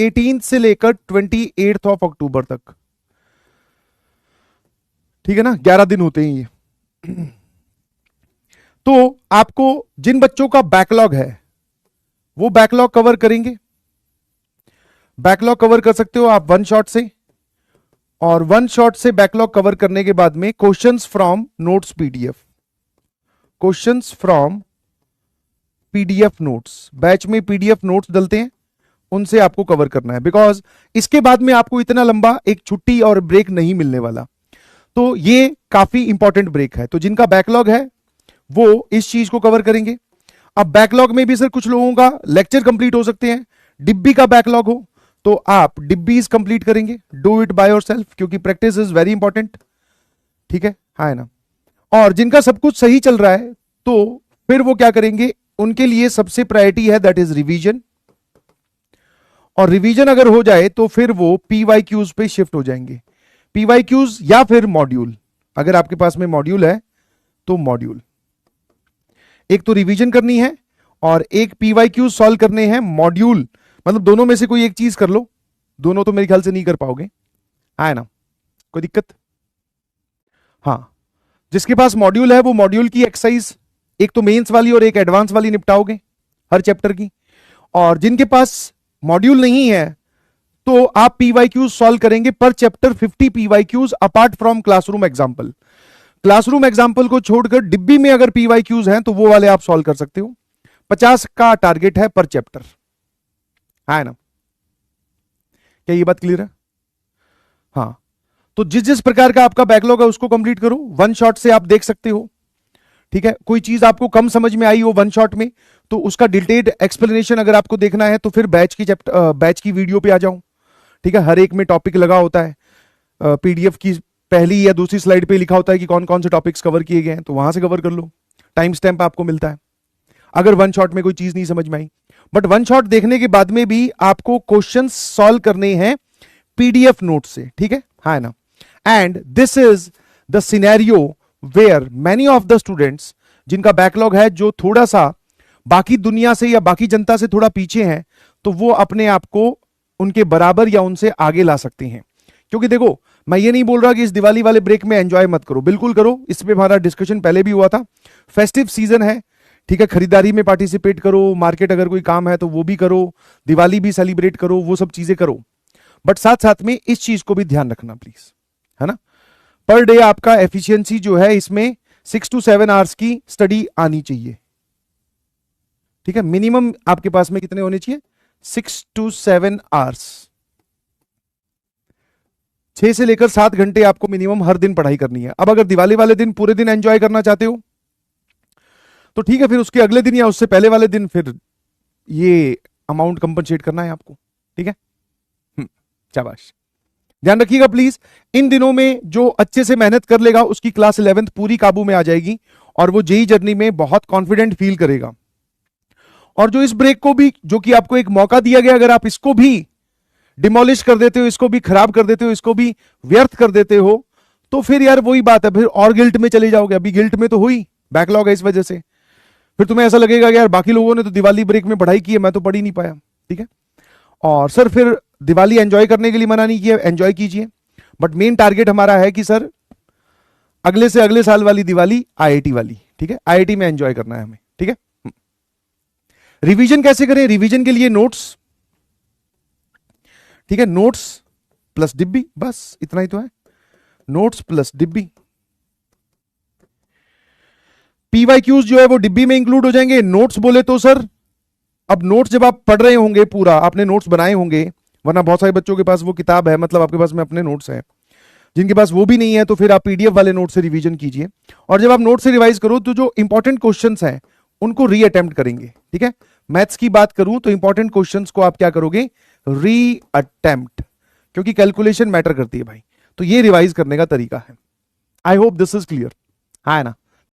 18 से लेकर 28 of October तक, ठीक है ना, 11 दिन होते हैं ये। तो आपको जिन बच्चों का बैकलॉग है वो बैकलॉग कवर करेंगे। बैकलॉग कवर कर सकते हो आप वन शॉट से, और वन शॉट से बैकलॉग कवर करने के बाद में questions from notes PDF, questions from PDF notes, batch में पीडीएफ नोट्स डलते हैं, उनसे आपको कवर करना है। बिकॉज इसके बाद में आपको इतना लंबा एक छुट्टी और ब्रेक नहीं मिलने वाला, तो ये काफी इंपॉर्टेंट ब्रेक है। तो जिनका बैकलॉग है वो इस चीज को कवर करेंगे। अब बैकलॉग में भी सर कुछ लोगों का लेक्चर कंप्लीट हो सकते हैं, डिब्बी का बैकलॉग हो तो आप डिब्बीज कंप्लीट करेंगे, डू इट बाय योरसेल्फ, क्योंकि प्रैक्टिस इज वेरी इंपॉर्टेंट, ठीक है, हाँ ना। और जिनका सब कुछ सही चल रहा है तो फिर वो क्या करेंगे, उनके लिए सबसे प्रायोरिटी है दैट इज रिवीजन, और रिवीजन अगर हो जाए तो फिर वो पीवाईक्यूज पे शिफ्ट हो जाएंगे। पीवाईक्यूज या फिर मॉड्यूल, अगर आपके पास में मॉड्यूल है तो मॉड्यूल, एक तो रिवीजन करनी है और एक पीवाईक्यूज सॉल्व करने हैं। मॉड्यूल मतलब दोनों में से कोई एक चीज कर लो, दोनों तो मेरे ख्याल से नहीं कर पाओगे, है ना, कोई दिक्कत? हाँ, जिसके पास मॉड्यूल है वो मॉड्यूल की एक्सरसाइज एक तो मेंस वाली और एक एडवांस वाली निपटाओगे हर चैप्टर की। और जिनके पास मॉड्यूल नहीं है तो आप पीवाईक्यूज सॉल्व करेंगे पर chapter 50 PYQs apart from classroom example. Classroom example को छोड़कर डिब्बी में अगर पीवाईक्यूज हैं तो वो वाले आप सॉल्व कर सकते हो। 50 का टारगेट है पर चैप्टर, है ना, क्या ये बात क्लियर है? हाँ, तो जिस जिस प्रकार का आपका बैकलॉग है उसको कंप्लीट करो, वन शॉट से आप देख सकते हो, ठीक है। कोई चीज आपको कम समझ में आई हो वन शॉट में तो उसका डिटेल्ड एक्सप्लेनेशन अगर आपको देखना है तो फिर बैच की वीडियो पे आ जाओ, ठीक है। हर एक में टॉपिक लगा होता है, पीडीएफ की पहली या दूसरी स्लाइड पे लिखा होता है कि कौन कौन से टॉपिक्स कवर किए गए हैं, तो वहां से कवर कर लो, टाइम स्टैम्प आपको मिलता है अगर वन शॉट में कोई चीज नहीं समझ में आई। बट वन शॉट देखने के बाद में भी आपको क्वेश्चन सॉल्व करने हैं पीडीएफ नोट से, ठीक है ना। And this is the scenario where many of the students जिनका बैकलॉग है, जो थोड़ा सा बाकी दुनिया से या बाकी जनता से थोड़ा पीछे हैं, तो वो अपने आप को उनके बराबर या उनसे आगे ला सकते हैं। क्योंकि देखो, मैं ये नहीं बोल रहा कि इस दिवाली वाले ब्रेक में एंजॉय मत करो, बिल्कुल करो, इस पे हमारा डिस्कशन पहले भी हुआ था। फेस्टिव सीजन है, ठीक है, खरीदारी में पार्टिसिपेट करो, मार्केट अगर कोई काम है तो वो भी करो, दिवाली भी सेलिब्रेट करो, वो सब चीजें करो। बट साथ साथ में इस चीज को भी ध्यान रखना प्लीज, है ना। पर डे आपका एफिशिएंसी जो है इसमें 6 to 7 आवर्स की स्टडी आनी चाहिए, ठीक है। मिनिमम आपके पास में कितने होने चाहिए? 6 to 7 आवर्स, 6 से लेकर 7 घंटे आपको मिनिमम हर दिन पढ़ाई करनी है। अब अगर दिवाली वाले दिन पूरे दिन एंजॉय करना चाहते हो तो ठीक है, फिर उसके अगले दिन या उससे पहले वाले दिन फिर ये अमाउंट कंपनसेट करना है आपको, ठीक है। शाबाश, ध्यान रखिएगा प्लीज। इन दिनों में जो अच्छे से मेहनत कर लेगा उसकी क्लास 11th पूरी काबू में आ जाएगी और वो जेई जर्नी में बहुत कॉन्फिडेंट फील करेगा। और जो इस ब्रेक को भी, जो कि आपको एक मौका दिया गया, अगर आप इसको भी डिमोलिश कर देते हो, इसको भी खराब कर देते हो, इसको भी व्यर्थ कर देते हो, तो फिर यार वही बात है, फिर और गिल्ट में चले जाओगे। अभी गिल्ट में तो हुई, बैकलॉग है इस वजह से, फिर तुम्हें ऐसा लगेगा कि यार बाकी लोगों ने तो दिवाली ब्रेक में पढ़ाई की है, मैं तो पढ़ ही नहीं पाया, ठीक है। और सर फिर दिवाली एंजॉय करने के लिए मना नहीं किया, एंजॉय कीजिए, बट मेन टारगेट हमारा है कि सर अगले से अगले साल वाली दिवाली आईआईटी वाली, ठीक है, आईआईटी में एंजॉय करना है हमें, ठीक है। रिवीजन कैसे करें? रिवीजन के लिए नोट्स, ठीक है, नोट्स प्लस डिब्बी, बस इतना ही तो है, नोट्स प्लस डिब्बी। पीवाईक्यूज जो है वो डिब्बी में इंक्लूड हो जाएंगे। नोट्स बोले तो सर, अब नोट्स जब आप पढ़ रहे होंगे, पूरा आपने नोट्स बनाए होंगे, वरना बहुत सारे बच्चों के पास वो किताब है, मतलब आपके पास में अपने नोट्स हैं। जिनके पास वो भी नहीं है तो फिर आप पीडीएफ वाले नोट से रिवीजन कीजिए, और जब आप नोट से रिवाइज करो तो जो इंपॉर्टेंट क्वेश्चंस हैं उनको री अटेम्प्ट करेंगे, ठीक है। मैथ्स की बात करूं तो इंपॉर्टेंट क्वेश्चंस को आप क्या करोगे? री अटेम्प्ट, क्योंकि कैलकुलेशन मैटर करती है भाई। तो ये रिवाइज करने का तरीका है। I hope this is clear, है ना।